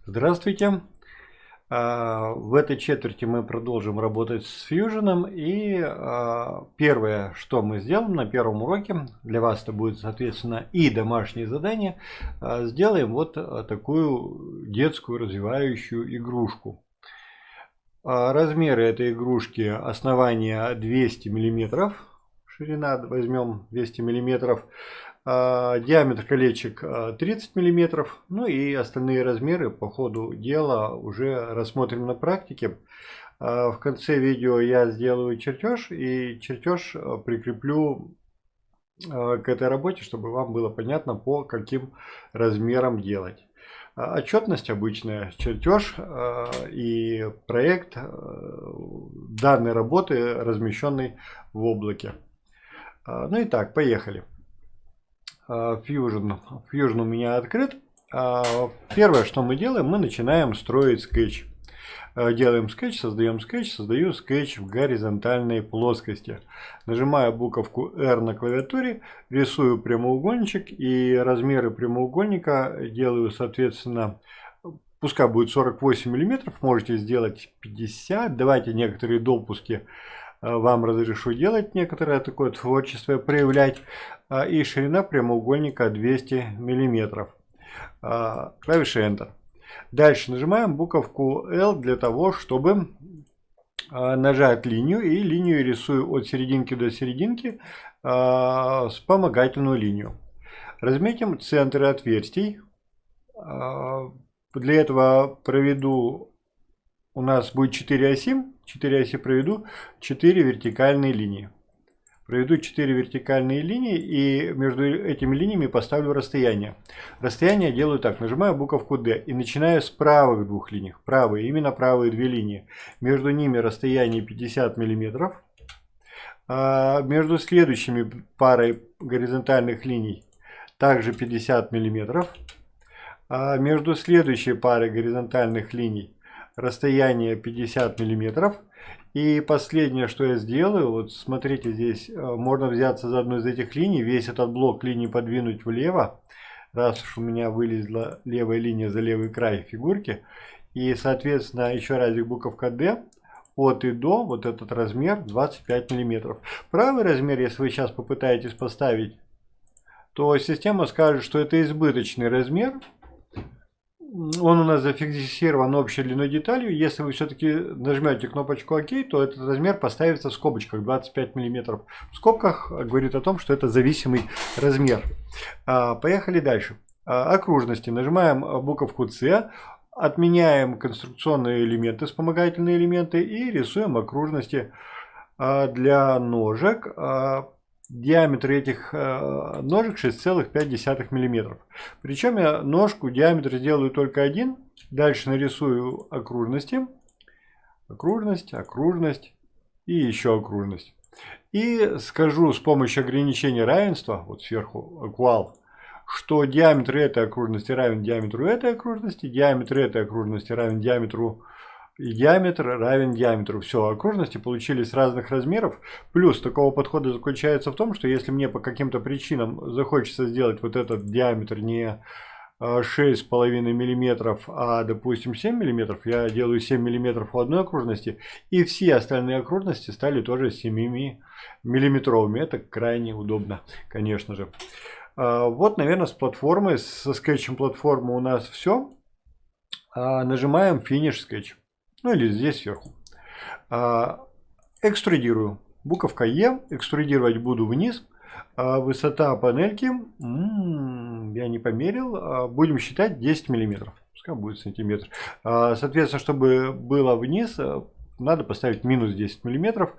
Здравствуйте. В этой четверти мы продолжим работать с Fusion. И первое, что мы сделаем на первом уроке, для вас это будет, соответственно, и домашнее задание, сделаем вот такую детскую развивающую игрушку. Размеры этой игрушки: основание 200 мм, ширина возьмем 200 мм, диаметр колечек 30 мм, ну и остальные размеры по ходу дела уже рассмотрим на практике. В конце видео я сделаю чертеж, и чертеж прикреплю к этой работе, чтобы вам было понятно, по каким размерам делать. Отчетность обычная, чертеж и проект данной работы, размещенный в облаке. Ну и так, поехали. Fusion у меня открыт. Первое, что мы делаем, мы начинаем строить скетч. Делаем скетч, создаю скетч в горизонтальной плоскости. Нажимаю буковку R на клавиатуре, рисую прямоугольничек, и размеры прямоугольника делаю, соответственно, пускай будет 48 мм, можете сделать 50. Давайте некоторые допуски вам разрешу делать, некоторое такое творчество проявлять. И ширина прямоугольника 200 мм. Клавиша Enter. Дальше нажимаем буковку L для того, чтобы нажать линию. И линию рисую от серединки до серединки, вспомогательную линию. Разметим центры отверстий. Для этого проведу, у нас будет 4 оси. 4 оси проведу 4 вертикальные линии. Проведу 4 вертикальные линии, и между этими линиями поставлю расстояние. Расстояние делаю так. Нажимаю буковку D и начинаю с правых двух линий. Правые, именно правые две линии. Между ними расстояние 50 мм. Между следующими парой горизонтальных линий также 50 мм. Между следующей парой горизонтальных линий расстояние 50 мм. И последнее, что я сделаю, вот смотрите, здесь можно взяться за одну из этих линий, весь этот блок линий подвинуть влево, раз уж у меня вылезла левая линия за левый край фигурки. И, соответственно, еще разик буковка D, от и до, вот этот размер 25 мм. Правый размер, если вы сейчас попытаетесь поставить, то система скажет, что это избыточный размер. Он у нас зафиксирован общей длиной деталью. Если вы все-таки нажмете кнопочку ОК, то этот размер поставится в скобочках 25 мм. В скобках говорит о том, что это зависимый размер. Поехали дальше. Окружности. Нажимаем буковку С. Отменяем конструкционные элементы, вспомогательные элементы, и рисуем окружности для ножек. Диаметр этих ножек 6,5 мм. Причем я ножку диаметр сделаю только один. Дальше нарисую окружности. Окружность, окружность и еще окружность. И скажу с помощью ограничения равенства, вот сверху, equal, что диаметр этой окружности равен диаметру этой окружности, диаметр этой окружности равен диаметру, и диаметр равен диаметру. Все, окружности получились разных размеров. Плюс такого подхода заключается в том, что если мне по каким-то причинам захочется сделать вот этот диаметр не 6,5 мм, а допустим 7 мм, я делаю 7 мм у одной окружности, и все остальные окружности стали тоже 7 миллиметровыми. Это крайне удобно, конечно же. Вот, наверное, с платформой, со скетчем платформы у нас все. Нажимаем Finish Sketch. Ну или здесь сверху. Экструдирую. Буковка Е. Экструдировать буду вниз. Высота панельки, я не померил, будем считать 10 мм. Пускай будет сантиметр. Соответственно, чтобы было вниз, надо поставить минус 10 мм.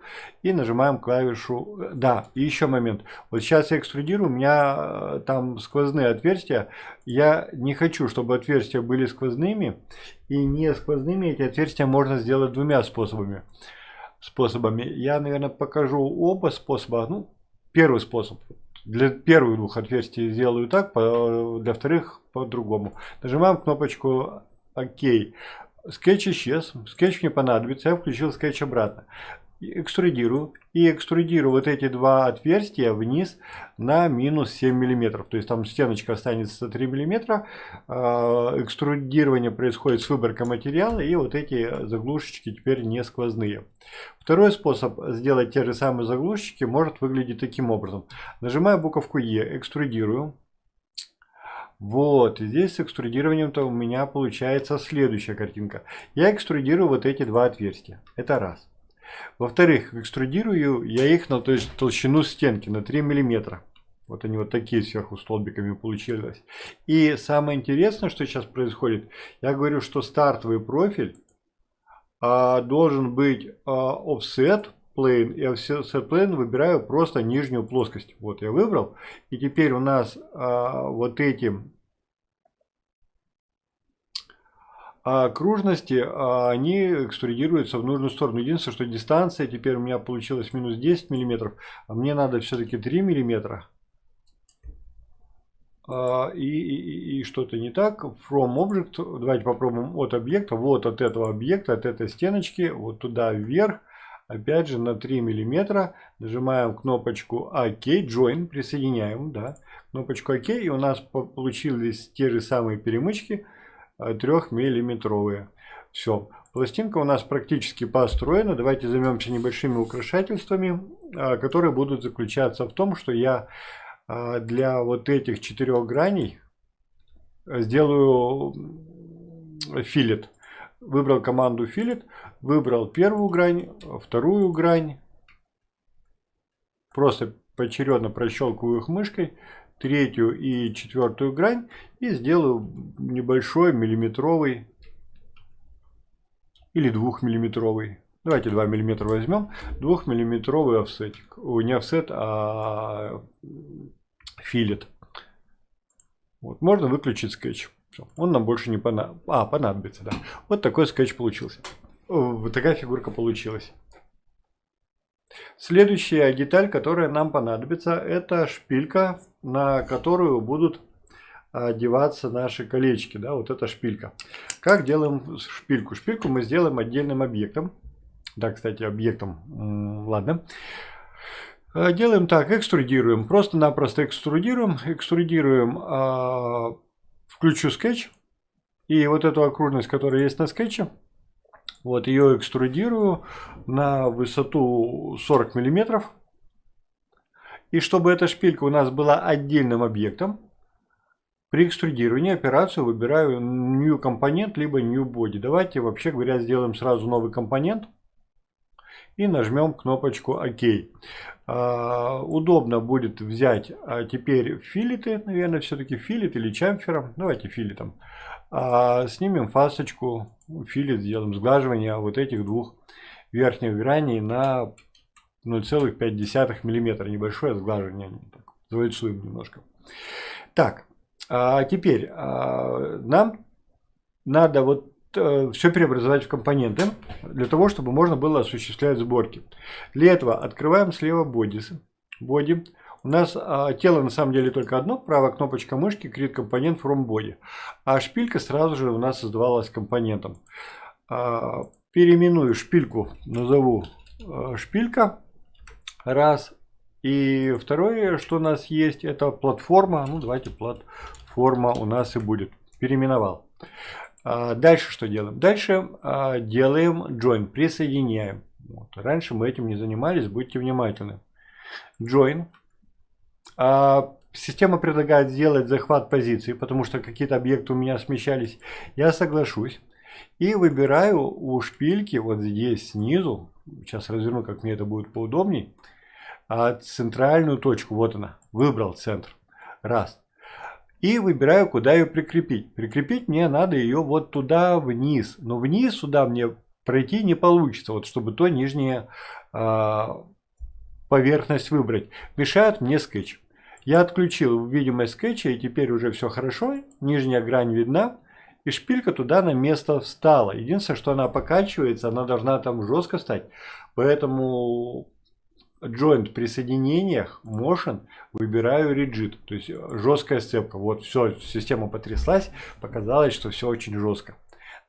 И нажимаем клавишу. Да, и еще момент. Вот сейчас я экструдирую, у меня там сквозные отверстия. Я не хочу, чтобы отверстия были сквозными. И не сквозными эти отверстия можно сделать двумя способами. Я, наверное, покажу оба способа. Ну, первый способ. Для первых двух отверстий сделаю так, для вторых по-другому. Нажимаем кнопочку ОК. Скетч исчез. Скетч не понадобится. Я включил скетч обратно. экструдирую. И экструдирую вот эти два отверстия вниз на минус 7 мм. То есть там стеночка останется 3 мм. Экструдирование происходит с выборкой материала. И вот эти заглушечки теперь не сквозные. Второй способ сделать те же самые заглушечки может выглядеть таким образом. Нажимаю буковку Е, экструдирую. Вот, здесь с экструдированием-то у меня получается следующая картинка. Я экструдирую вот эти два отверстия. Это раз. Во-вторых, экструдирую я их на толщину стенки, на 3 мм. Вот они вот такие сверху столбиками получились. И самое интересное, что сейчас происходит, я говорю, что стартовый профиль должен быть offset plane. И offset plane выбираю просто нижнюю плоскость. Вот я выбрал. И теперь у нас вот эти окружности, они экструдируются в нужную сторону. Единственное, что дистанция теперь у меня получилась минус 10 мм, а мне надо все-таки 3 мм. И что-то не так. From object, давайте попробуем от объекта, вот от этого объекта, от этой стеночки, вот туда вверх, опять же на 3 мм, нажимаем кнопочку ОК, Join, присоединяем, да, кнопочку ОК, и у нас получились те же самые перемычки, 3-миллиметровые. Все, пластинка у нас практически построена. Давайте займемся небольшими украшательствами, которые будут заключаться в том, что я для вот этих 4 граней сделаю филет. Выбрал команду филет, выбрал первую грань, вторую грань. Просто поочередно прощелкиваю их мышкой. Третью и четвертую грань и сделаю небольшой миллиметровый или 2-миллиметровый. Давайте 2 мм возьмем. 2-миллиметровый офсетик. Не офсет, а филет. Вот. Можно выключить скетч. Все. Он нам больше не понадобится. Понадобится, да. Вот такой скетч получился. Вот такая фигурка получилась. Следующая деталь, которая нам понадобится, это шпилька, на которую будут одеваться наши колечки. Да, вот эта шпилька. Как делаем шпильку? Шпильку мы сделаем отдельным объектом. Да, кстати, объектом. Ладно. Делаем так, экструдируем. Просто-напросто экструдируем. Включу скетч. И вот эту окружность, которая есть на скетче, вот ее экструдирую на высоту 40 мм. И чтобы эта шпилька у нас была отдельным объектом, при экструдировании операцию выбираю New Component либо New Body. Давайте, вообще говоря, сделаем сразу новый компонент и нажмем кнопочку ОК. Удобно будет взять теперь филеты, наверное, все-таки филет или чамфером. Давайте филетом. Снимем фасочку, филет сделаем, сглаживание вот этих двух верхних граней на 0,5 мм. Небольшое сглаживание. Завальцуем немножко. Так, теперь нам надо вот все преобразовать в компоненты, для того, чтобы можно было осуществлять сборки. Для этого открываем слева body. У нас тело на самом деле только одно, правая кнопочка мышки, create компонент from body. А шпилька сразу же у нас создавалась компонентом. Переименую шпильку, назову шпилька. Раз. И второе, что у нас есть, это платформа. Ну, давайте платформа у нас и будет. Переименовал. Дальше что делаем? Дальше делаем join, присоединяем. Вот. Раньше мы этим не занимались, будьте внимательны. Join. Система предлагает сделать захват позиции, потому что какие-то объекты у меня смещались. Я соглашусь. И выбираю у шпильки вот здесь снизу, сейчас разверну, как мне это будет поудобней, центральную точку. Вот она. Выбрал центр. Раз. И выбираю, куда ее прикрепить. Прикрепить мне надо ее вот туда вниз. Но вниз сюда мне пройти не получится. Вот чтобы то нижняя поверхность выбрать. Мешает мне скетч. Я отключил видимость скетча, и теперь уже все хорошо. Нижняя грань видна. И шпилька туда на место встала. Единственное, что она покачивается, она должна там жестко стать. Поэтому Joint при соединениях Motion выбираю Rigid. То есть жесткая сцепка. Вот все, система потряслась. Показалось, что все очень жестко.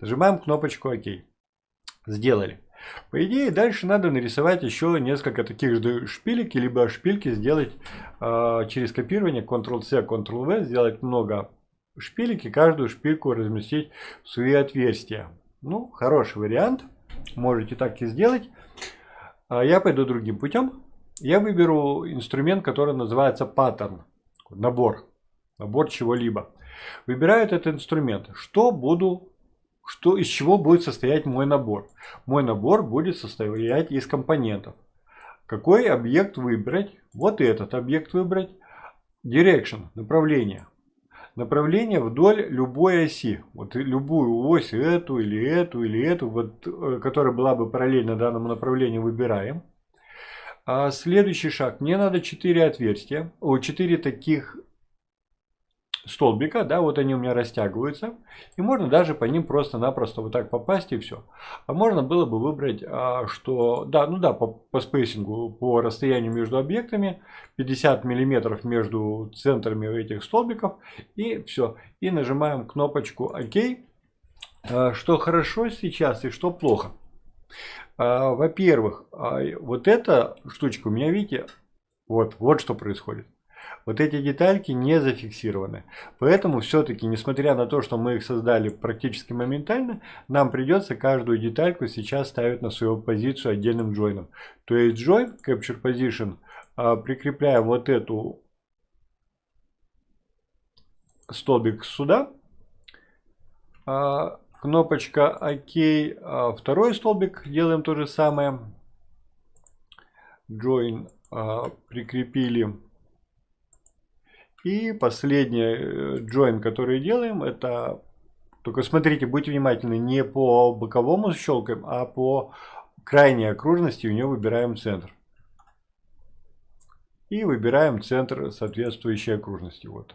Нажимаем кнопочку ОК. Сделали. По идее, дальше надо нарисовать еще несколько таких же шпилек, либо шпильки сделать через копирование Ctrl-C, Ctrl-V, сделать много шпилек и каждую шпильку разместить в свои отверстия. Ну, хороший вариант. Можете так и сделать. Я пойду другим путем. Я выберу инструмент, который называется Pattern. Набор чего-либо. Выбираю этот инструмент. Из чего будет состоять мой набор? Мой набор будет состоять из компонентов. Какой объект выбрать? Вот этот объект выбрать. Direction, направление. Направление вдоль любой оси. Вот любую ось, эту, вот, которая была бы параллельно данному направлению, выбираем. Следующий шаг. Мне надо 4 отверстия. 4 таких столбика, да, вот они у меня растягиваются. И можно даже по ним просто-напросто вот так попасть и все. А можно было бы выбрать, что, по спейсингу, по расстоянию между объектами, 50 мм между центрами этих столбиков. И все. И нажимаем кнопочку ОК. Что хорошо сейчас и что плохо. Во-первых, вот эта штучка у меня, видите, вот что происходит. Вот эти детальки не зафиксированы. Поэтому все-таки, несмотря на то, что мы их создали практически моментально, нам придется каждую детальку сейчас ставить на свою позицию отдельным джойном. То есть join, capture position, прикрепляем вот эту столбик сюда. Кнопочка ОК, второй столбик, делаем то же самое. Join прикрепили. И последний join, который делаем, это, только смотрите, будьте внимательны, не по боковому щелкаем, а по крайней окружности у нее выбираем центр. И выбираем центр соответствующей окружности. Вот.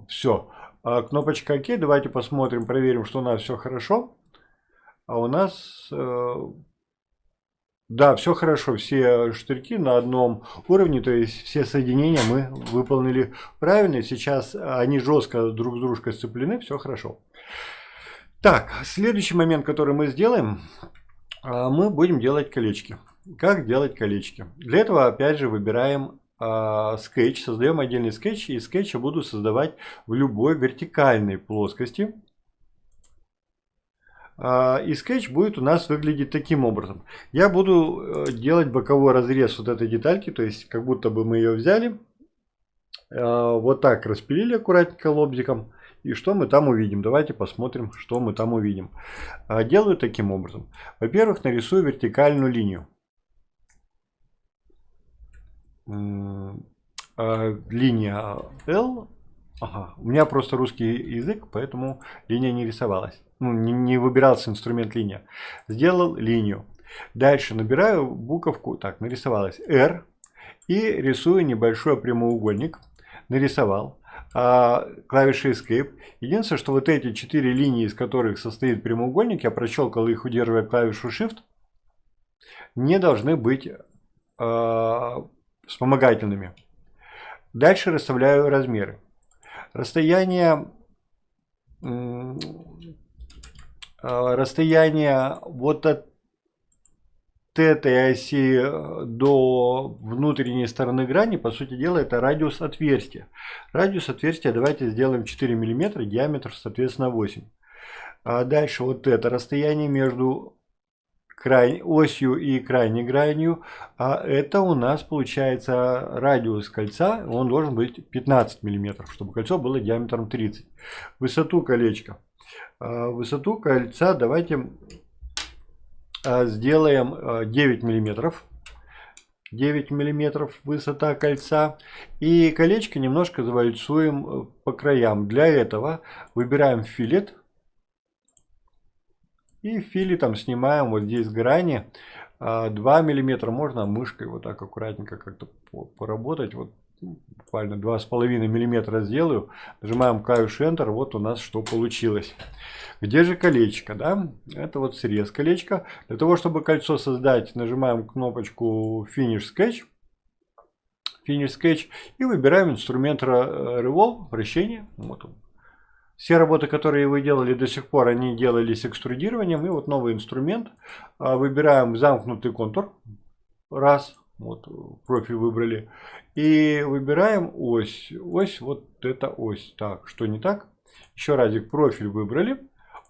Все. Кнопочка ОК. Давайте посмотрим, проверим, что у нас все хорошо. А у нас... Да, все хорошо, все штырьки на одном уровне, то есть все соединения мы выполнили правильно. Сейчас они жестко друг с дружкой сцеплены, все хорошо. Так, следующий момент, который мы сделаем, мы будем делать колечки. Как делать колечки? Для этого опять же выбираем скетч, создаем отдельный скетч, и скетч я буду создавать в любой вертикальной плоскости. И скетч будет у нас выглядеть таким образом. Я буду делать боковой разрез вот этой детальки, то есть как будто бы мы ее взяли, вот так распилили аккуратненько лобзиком. И что мы там увидим? Давайте посмотрим, что мы там увидим. Делаю таким образом. Во-первых, нарисую вертикальную линию. Линия L. Ага, у меня просто русский язык, поэтому линия не рисовалась. Не выбирался инструмент линия. Сделал линию. Дальше набираю буковку, так, нарисовалась R. И рисую небольшой прямоугольник. Нарисовал. Клавиши Escape. Единственное, что вот эти 4 линии, из которых состоит прямоугольник, я прощелкал их, удерживая клавишу Shift, не должны быть вспомогательными. Дальше расставляю размеры. Расстояние вот от этой оси до внутренней стороны грани, по сути дела, это радиус отверстия. Радиус отверстия давайте сделаем 4 мм, диаметр, соответственно, 8. Дальше вот это расстояние между осью и крайней гранью, это у нас получается радиус кольца, он должен быть 15 мм, чтобы кольцо было диаметром 30. Высоту колечка. Высоту кольца давайте сделаем 9 мм. 9 мм высота кольца. И колечко немножко завальцуем по краям. Для этого выбираем филет. И филетом снимаем вот здесь грани 2 мм. Можно мышкой вот так аккуратненько как-то поработать. Вот буквально 2,5 мм сделаю. Нажимаем клавишу Enter. Вот у нас что получилось. Где же колечко? Да? Это вот срез колечка. Для того, чтобы кольцо создать, нажимаем кнопочку Finish Sketch. Finish Sketch. И выбираем инструмент Revolve, вращение. Вот он. Все работы, которые вы делали до сих пор, они делались экструдированием. И вот новый инструмент. Выбираем замкнутый контур. Раз. Вот профиль выбрали. И выбираем ось. Ось, вот это ось. Так, что не так? Еще разик, профиль выбрали.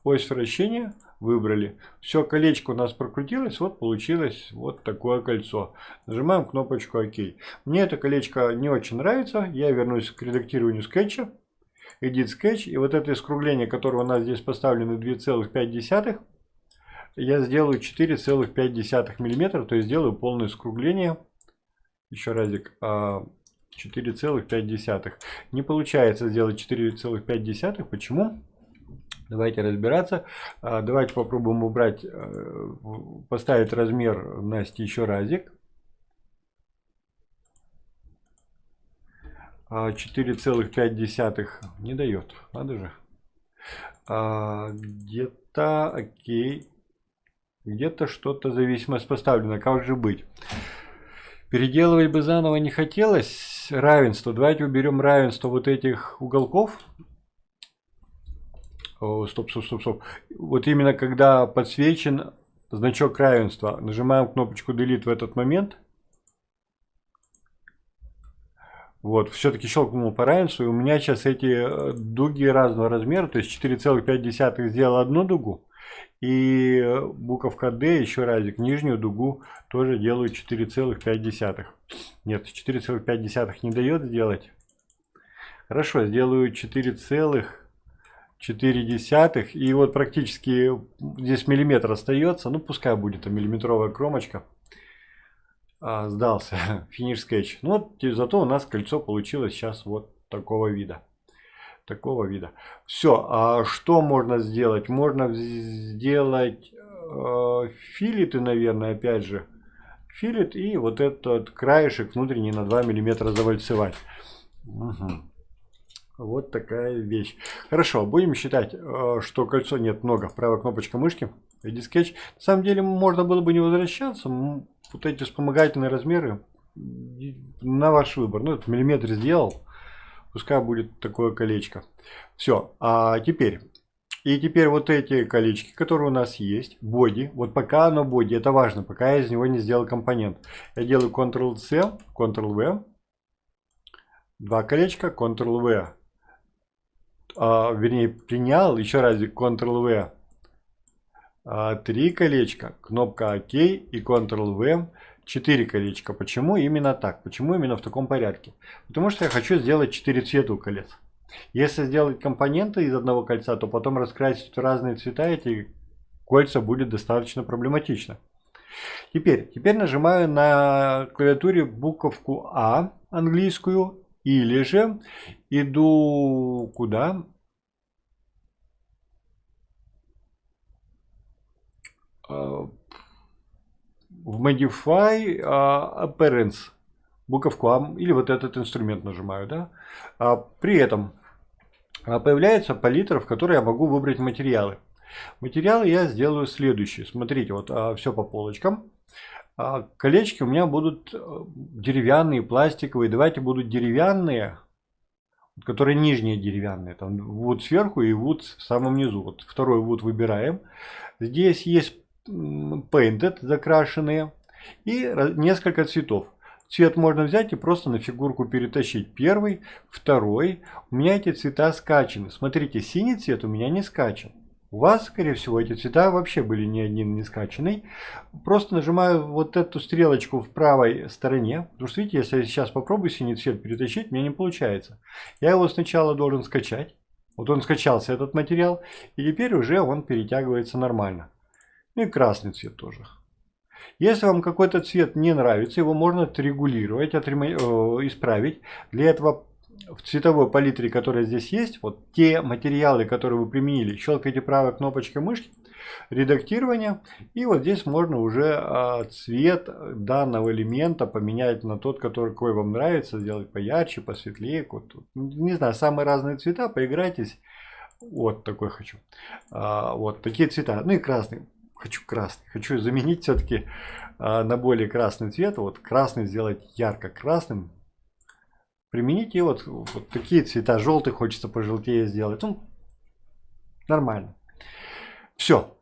Ось вращения выбрали. Все, колечко у нас прокрутилось. Вот получилось вот такое кольцо. Нажимаем кнопочку ОК. Мне это колечко не очень нравится. Я вернусь к редактированию скетча. Edit Sketch. И вот это искругление, которое у нас здесь поставлено 2,5, я сделаю 4,5 мм. То есть сделаю полное искругление. Еще разик. 4,5. Не получается сделать 4,5. Почему? Давайте разбираться. Давайте попробуем убрать, поставить размер Насти еще разик. 4,5 не дает. Надо же. Где-то окей. Где-то что-то зависимость поставлена. Как же быть? Переделывать бы заново не хотелось. Равенство. Давайте уберем равенство вот этих уголков. Стоп. Вот именно когда подсвечен значок равенства. Нажимаем кнопочку Delete в этот момент. Вот, все-таки щелкнул по равенству. И у меня сейчас эти дуги разного размера. То есть 4,5 сделал одну дугу. И буковка D, еще разик, нижнюю дугу тоже делаю 4,5. Нет, 4,5 не дает сделать. Хорошо, сделаю 4,4. И вот практически здесь миллиметр остается. Ну, пускай будет миллиметровая кромочка. Сдался. Финиш скетч. Ну, вот, зато у нас кольцо получилось сейчас вот такого вида. Все. А что можно сделать? Можно сделать филеты, наверное, опять же. Филет и вот этот краешек внутренний на 2 мм завальцевать. Угу. Вот такая вещь. Хорошо, будем считать, что кольцо нет много. Правая кнопочка мышки. Edit Sketch. На самом деле можно было бы не возвращаться. Вот эти вспомогательные размеры на ваш выбор. Ну, это миллиметр сделал. Пускай будет такое колечко. Все. А теперь. И теперь вот эти колечки, которые у нас есть. Боди. Вот пока оно боди. Это важно. Пока я из него не сделал компонент. Я делаю Ctrl-C, Ctrl-V. Два колечка. Ctrl-V. Вернее, принял. Еще раз Ctrl-V. 3 колечка. Кнопка ОК и Ctrl-V. 4 колечка. Почему именно так? Почему именно в таком порядке? Потому что я хочу сделать 4 цвета у колец. Если сделать компоненты из одного кольца, то потом раскрасить в разные цвета эти кольца будет достаточно проблематично. Теперь нажимаю на клавиатуре буковку А английскую. Или же иду куда? В Modify Appearance, буковку А, или вот этот инструмент нажимаю, да? При этом появляется палитра, в которой я могу выбрать материалы. Материалы я сделаю следующие. Смотрите, вот все по полочкам. Колечки у меня будут деревянные, пластиковые. Давайте будут деревянные, которые нижние деревянные. Там вот сверху и вот в самом низу. Вот второй вот выбираем. Здесь есть painted, закрашенные, и несколько цветов. Цвет можно взять и просто на фигурку перетащить. Первый, второй. У меня эти цвета скачаны. Смотрите, синий цвет у меня не скачан. У вас, скорее всего, эти цвета вообще были ни один не скачанный. Просто нажимаю вот эту стрелочку в правой стороне. Потому что, видите, если я сейчас попробую синий цвет перетащить, мне не получается. Я его сначала должен скачать. Вот он скачался, этот материал. И теперь уже он перетягивается нормально. Ну и красный цвет тоже. Если вам какой-то цвет не нравится, его можно отрегулировать, исправить. Для этого в цветовой палитре, которая здесь есть, вот те материалы, которые вы применили, щелкайте правой кнопочкой мышки, редактирование. И вот здесь можно уже цвет данного элемента поменять на тот, какой вам нравится, сделать поярче, посветлее. Вот, не знаю, самые разные цвета, поиграйтесь. Вот такой хочу. Вот такие цвета. Ну и красный. Хочу красный. Хочу заменить все-таки на более красный цвет. Вот красный сделать ярко-красным. Примените вот такие цвета. Желтый хочется пожелтее сделать. Ну, Нормально. Все.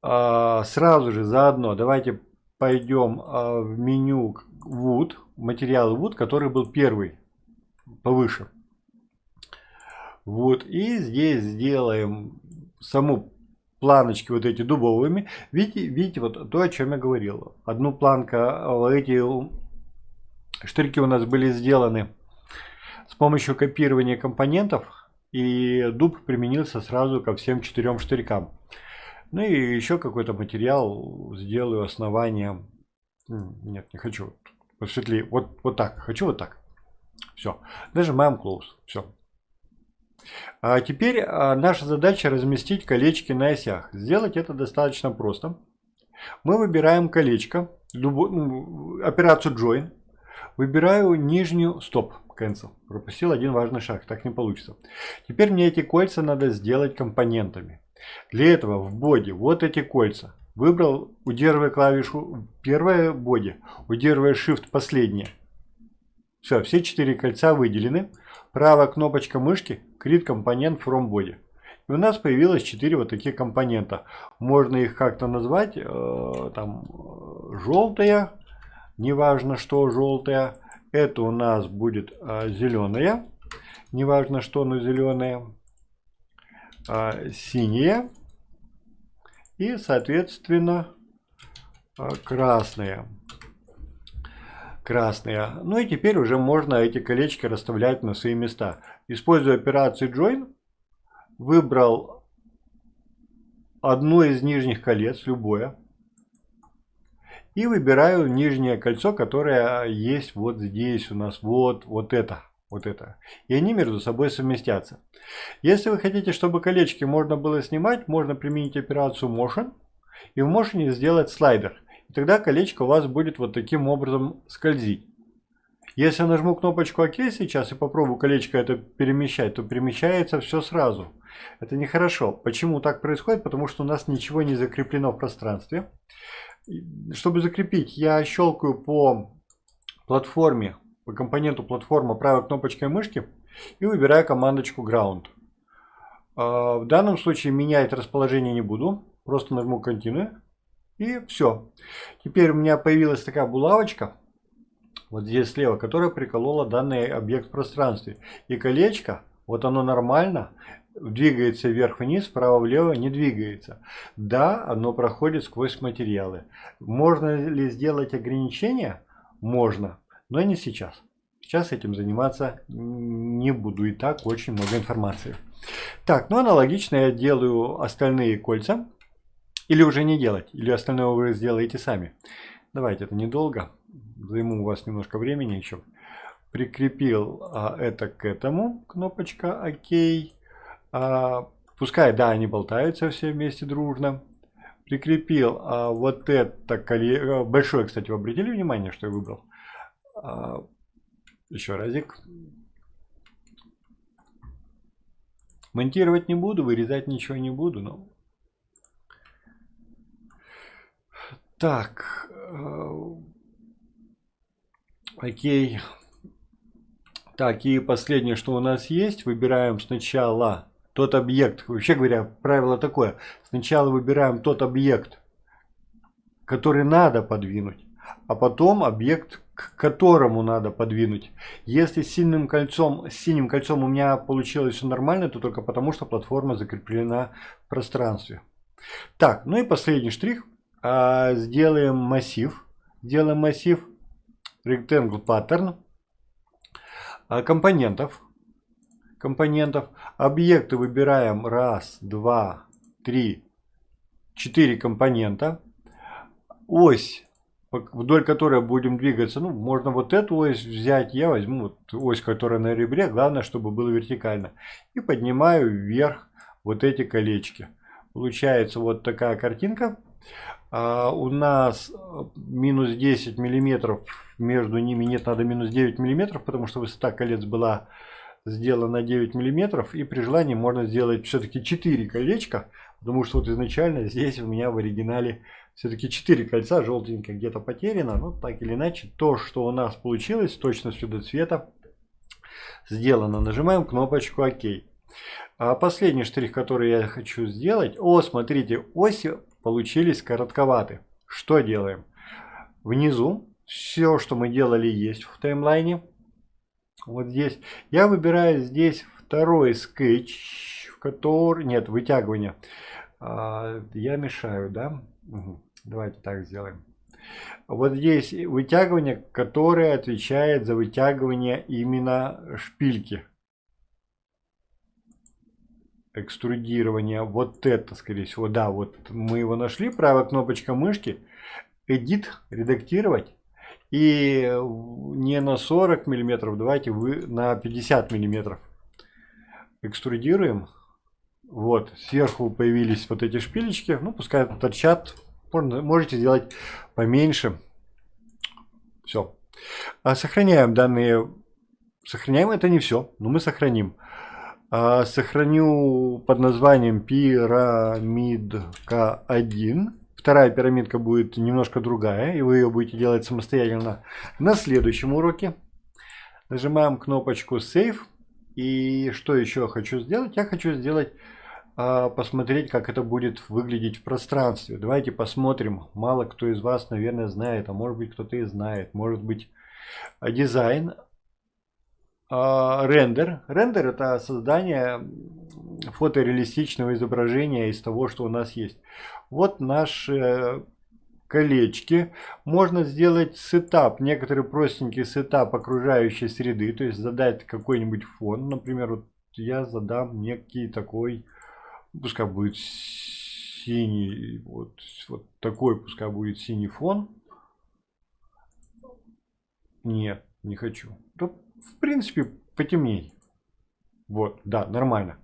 Сразу же заодно давайте пойдем в меню Wood, материалы Wood, который был первый, повыше. Вот, и здесь сделаем саму планочки вот эти дубовыми. Видите, вот то, о чем я говорил. Одну планку, эти штырьки у нас были сделаны с помощью копирования компонентов, и дуб применился сразу ко всем 4 штырькам. Ну и еще какой-то материал сделаю основанием. Нет, не хочу. Посветлее. Вот так. Хочу вот так. Все. Нажимаем Close. Все. А теперь наша задача разместить колечки на осях. Сделать это достаточно просто. Мы выбираем колечко, операцию Join. Выбираю нижнюю Stop, Cancel. Пропустил один важный шаг, так не получится. Теперь мне эти кольца надо сделать компонентами. Для этого в боди вот эти кольца. Выбрал, удерживая клавишу первое боди, удерживая Shift последнее. Все 4 кольца выделены. Правая кнопочка мышки Create компонент from body. И у нас появилось 4 вот таких компонента. Можно их как-то назвать. Там желтая. Неважно что желтая. Это у нас будет зеленая. Неважно что, но зеленая. Синяя. И соответственно красная. Ну и теперь уже можно эти колечки расставлять на свои места. Используя операцию Join, выбрал одно из нижних колец, любое. И выбираю нижнее кольцо, которое есть вот здесь у нас. Вот это. И они между собой совместятся. Если вы хотите, чтобы колечки можно было снимать, можно применить операцию Motion. И в Motion сделать слайдер. И тогда колечко у вас будет вот таким образом скользить. Если я нажму кнопочку ОК сейчас и попробую колечко это перемещать, то перемещается все сразу. Это нехорошо. Почему так происходит? Потому что у нас ничего не закреплено в пространстве. Чтобы закрепить, я щелкаю по платформе, по компоненту платформа правой кнопочкой мышки и выбираю командочку Ground. В данном случае менять расположение не буду. Просто нажму Continue. И все. Теперь у меня появилась такая булавочка, вот здесь слева, которая приколола данный объект в пространстве. И колечко, вот оно нормально, двигается вверх-вниз, вправо-влево, не двигается. Да, оно проходит сквозь материалы. Можно ли сделать ограничения? Можно, но не сейчас. Сейчас этим заниматься не буду, и так очень много информации. Так, ну аналогично я делаю остальные кольца. Или уже не делать, или остальное вы сделаете сами. Давайте, это недолго. Займу у вас немножко времени еще. Прикрепил это к этому. Кнопочка ОК. Пускай, да, они болтаются все вместе дружно. Прикрепил вот это колечко. Большое, кстати, вы обратили внимание, что я выбрал? Еще разик. Монтировать не буду, вырезать ничего не буду, но... Так, окей. Так, и последнее, что у нас есть, выбираем сначала тот объект. Вообще говоря, правило такое. Сначала выбираем тот объект, который надо подвинуть, а потом объект, к которому надо подвинуть. Если с синим кольцом у меня получилось все нормально, то только потому, что платформа закреплена в пространстве. Так, ну и последний штрих. Сделаем массив. Делаем массив Rectangle Pattern. Компонентов. Объекты выбираем 1, 2, 3, 4 компонента. Ось, вдоль которой будем двигаться. Ну, можно вот эту ось взять. Я возьму вот ось, которая на ребре. Главное, чтобы было вертикально. И поднимаю вверх вот эти колечки. Получается вот такая картинка. У нас минус 10 миллиметров между ними. Нет, надо минус 9 миллиметров, потому что высота колец была сделана 9 миллиметров. И при желании можно сделать все-таки 4 колечка. Потому что вот изначально здесь у меня в оригинале все-таки 4 кольца. Желтенькое где-то потеряно. Но так или иначе, то, что у нас получилось с точностью до цвета, сделано. Нажимаем кнопочку ОК. А последний штрих, который я хочу сделать. О, смотрите, оси получились коротковаты. Что делаем? Внизу все, что мы делали, есть в таймлайне. Вот здесь. Я выбираю здесь второй скетч, в который... Нет, вытягивание. Я мешаю, да? Угу. Давайте так сделаем. Вот здесь вытягивание, которое отвечает за вытягивание именно шпильки. Экструдирование. Вот это, скорее всего. Да, вот мы его нашли. Правая кнопочка мышки. Edit, редактировать. И не на 40 миллиметров, давайте на 50 миллиметров. Экструдируем. Вот, сверху появились вот эти шпилечки. Ну, пускай торчат. Можете сделать поменьше. Все. Сохраняем данные. Сохраняем, это не все, но мы сохраним. Сохраню под названием пирамидка 1. Вторая пирамидка будет немножко другая, и вы ее будете делать самостоятельно на следующем уроке. Нажимаем кнопочку Save. И что еще хочу сделать? Я хочу сделать, посмотреть, как это будет выглядеть в пространстве. Давайте посмотрим. Мало кто из вас, наверное, знает, а может быть кто-то и знает. Может быть дизайн. Рендер. Рендер — это создание фотореалистичного изображения из того, что у нас есть. Вот наши колечки. Можно сделать сетап, некоторый простенький сетап окружающей среды, то есть задать какой-нибудь фон. Например, вот я задам некий такой, пускай будет синий, вот такой, пускай будет синий фон. Нет, не хочу. Тут, в принципе, потемней. Вот, да, нормально.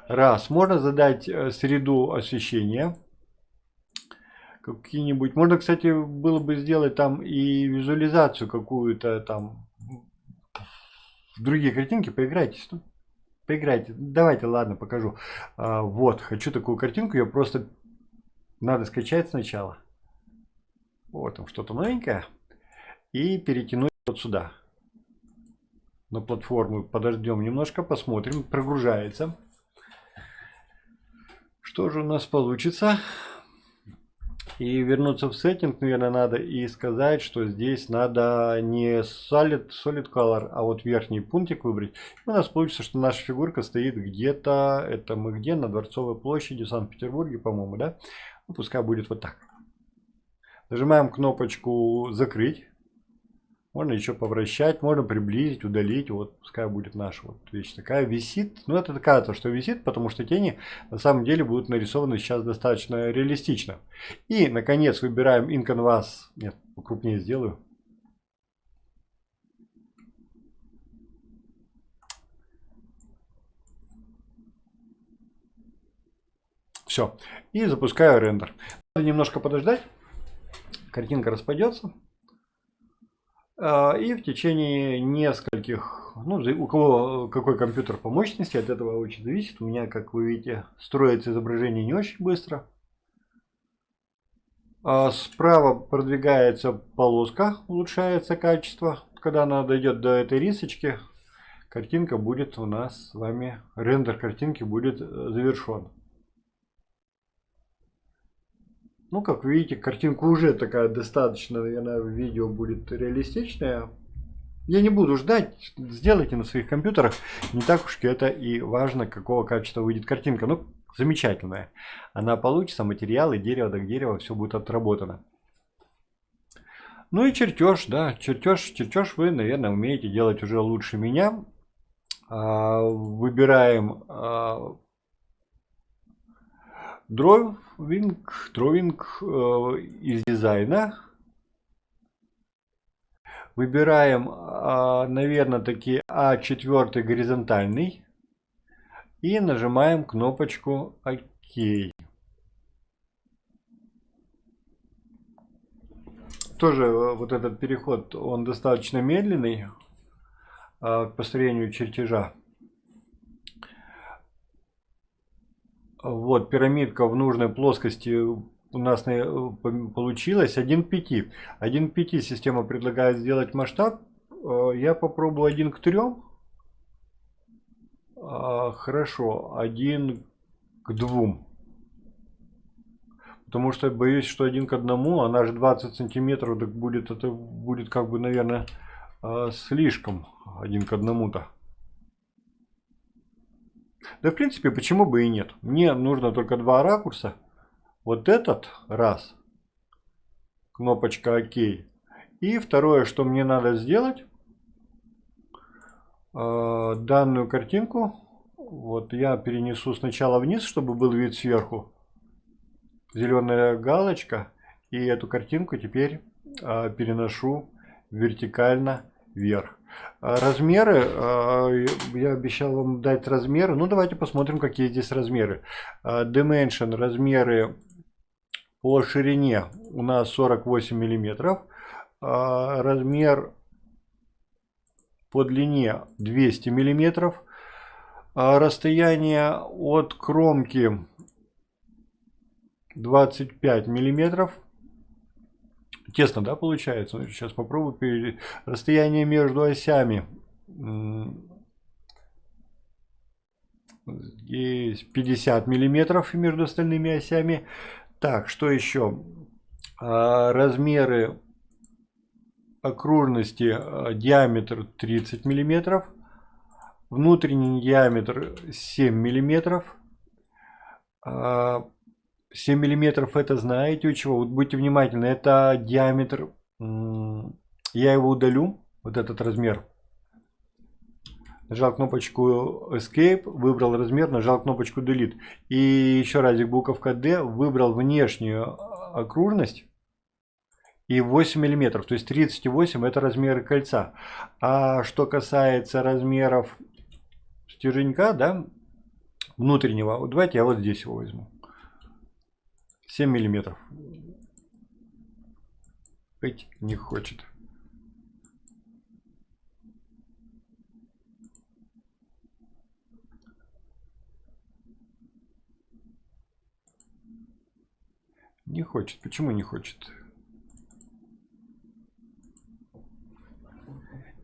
Раз. Можно задать среду освещения. Какие-нибудь. Можно, кстати, было бы сделать там и визуализацию какую-то там. В другие картинки поиграйтесь. Ну, поиграйте. Давайте, ладно, покажу. Вот, хочу такую картинку. Ее просто надо скачать сначала. Вот там что-то новенькое. И перетянуть вот сюда. На платформу. Подождем немножко, посмотрим. Прогружается. Что же у нас получится? И вернуться в сеттинг, наверное, надо и сказать, что здесь надо не solid color, а вот верхний пунктик выбрать. И у нас получится, что наша фигурка стоит где-то, это мы где? На Дворцовой площади в Санкт-Петербурге, по-моему, да? Ну, пускай будет вот так. Нажимаем кнопочку «Закрыть». Можно еще повращать, можно приблизить, удалить. Вот пускай будет наша вот вещь такая. Висит. Ну, это кажется, что висит, потому что тени на самом деле будут нарисованы сейчас достаточно реалистично. И, наконец, выбираем In Canvas. Нет, покрупнее сделаю. Все. И запускаю рендер. Надо немножко подождать. Картинка распадется. И в течение нескольких, ну, у кого какой компьютер по мощности, от этого очень зависит. У меня, как вы видите, строится изображение не очень быстро. Справа продвигается полоска, улучшается качество. Когда она дойдет до этой рисочки, картинка будет у нас с вами, рендер картинки будет завершен. Ну, как видите, картинка уже такая достаточно, наверное, в видео будет реалистичная. Я не буду ждать, сделайте на своих компьютерах. Не так уж это и важно, какого качества выйдет картинка. Ну, замечательная. Она получится, материалы, дерево до дерева, все будет отработано. Ну и чертеж, да, чертеж вы, наверное, умеете делать уже лучше меня. Выбираем Drawing из дизайна. Выбираем, наверное, таки А4 горизонтальный. И нажимаем кнопочку ОК. Тоже вот этот переход, он достаточно медленный к построению чертежа. Вот, пирамидка в нужной плоскости у нас получилась 1:5. 1:5 система предлагает сделать масштаб. Я попробую 1:3. Хорошо, 1 к 2. Потому что боюсь, что 1 к 1, она же 20 сантиметров, так будет, это будет как бы, наверное, слишком 1 к 1-то. Да, в принципе, почему бы и нет? Мне нужно только 2 ракурса. Вот этот раз. Кнопочка ОК. И второе, что мне надо сделать. Данную картинку. Вот я перенесу сначала вниз, чтобы был вид сверху. Зеленая галочка. И эту картинку теперь переношу вертикально вверх. Размеры, я обещал вам дать размеры. Ну, давайте посмотрим, какие здесь размеры. Dimension, размеры по ширине у нас 48 миллиметров. Размер по длине 200 миллиметров. Расстояние от кромки 25 миллиметров. Тесно, да, получается? Сейчас попробую. Расстояние между осями. Здесь 50 миллиметров между остальными осями. Так, что еще? Размеры окружности. Диаметр 30 миллиметров. Внутренний диаметр 7 миллиметров. 7 миллиметров это знаете у чего? Вот будьте внимательны, это диаметр. Я его удалю, вот этот размер. Нажал кнопочку Escape, выбрал размер, нажал кнопочку Delete. И еще разик буковка D, выбрал внешнюю окружность. И 8 миллиметров, то есть 38 это размеры кольца. А что касается размеров стерженька, да, внутреннего, вот давайте я вот здесь его возьму. 7 миллиметров. Быть не хочет. Не хочет. Почему не хочет?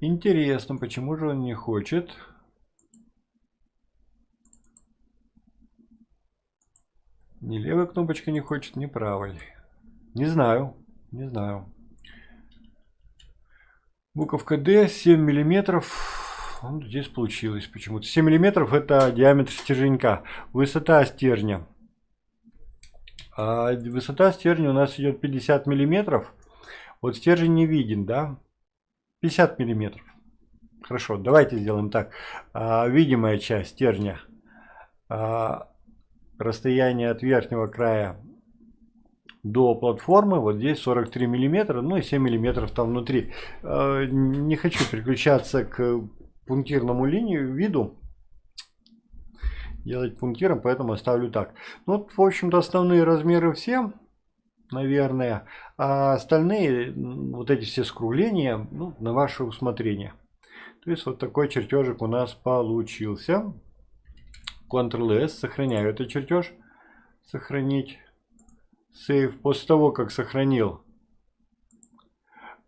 Интересно, почему же он не хочет? Ни левая кнопочка не хочет, ни правой. Не знаю. Не знаю. Буковка D, 7 миллиметров. Вот здесь получилось почему-то. 7 миллиметров это диаметр стерженька. Высота стержня. А высота стержня у нас идет 50 миллиметров. Вот стержень не виден, да? 50 миллиметров. Хорошо, давайте сделаем так. Видимая часть стержня. Расстояние от верхнего края до платформы, вот здесь 43 миллиметра, ну и 7 миллиметров там внутри. Не хочу переключаться к пунктирному виду, делать пунктиром, поэтому оставлю так. Ну, вот, в общем-то, основные размеры все, наверное, а остальные, вот эти все скругления, ну, на ваше усмотрение. То есть, вот такой чертежик у нас получился. Ctrl-S, сохраняю этот чертеж. Сохранить. Save. После того, как сохранил,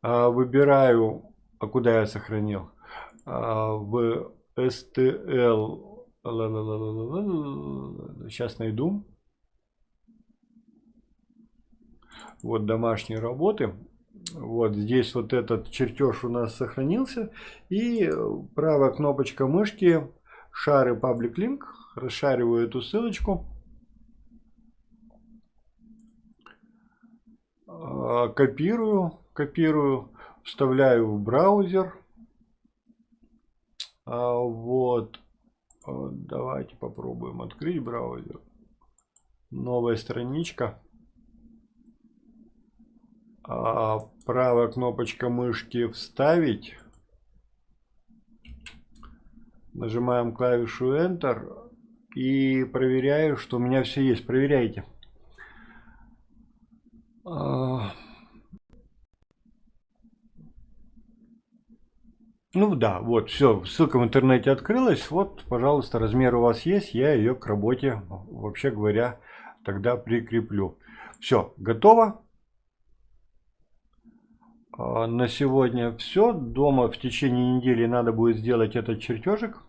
выбираю, куда я сохранил, в STL, сейчас найду, вот домашние работы, вот здесь вот этот чертеж у нас сохранился, и правая кнопочка мышки, шары Public Link, расшариваю эту ссылочку. Копирую, вставляю в браузер. Вот. Давайте попробуем открыть браузер. Новая страничка. Правая кнопочка мышки вставить. Нажимаем клавишу Enter. И проверяю, что у меня все есть. Проверяйте. Ну да, вот, все, ссылка в интернете открылась. Вот, пожалуйста, размер у вас есть. Я ее к работе, вообще говоря, тогда прикреплю. Все, готово. На сегодня все. Дома в течение недели надо будет сделать этот чертежик.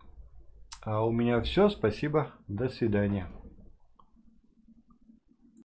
А у меня все. Спасибо. До свидания.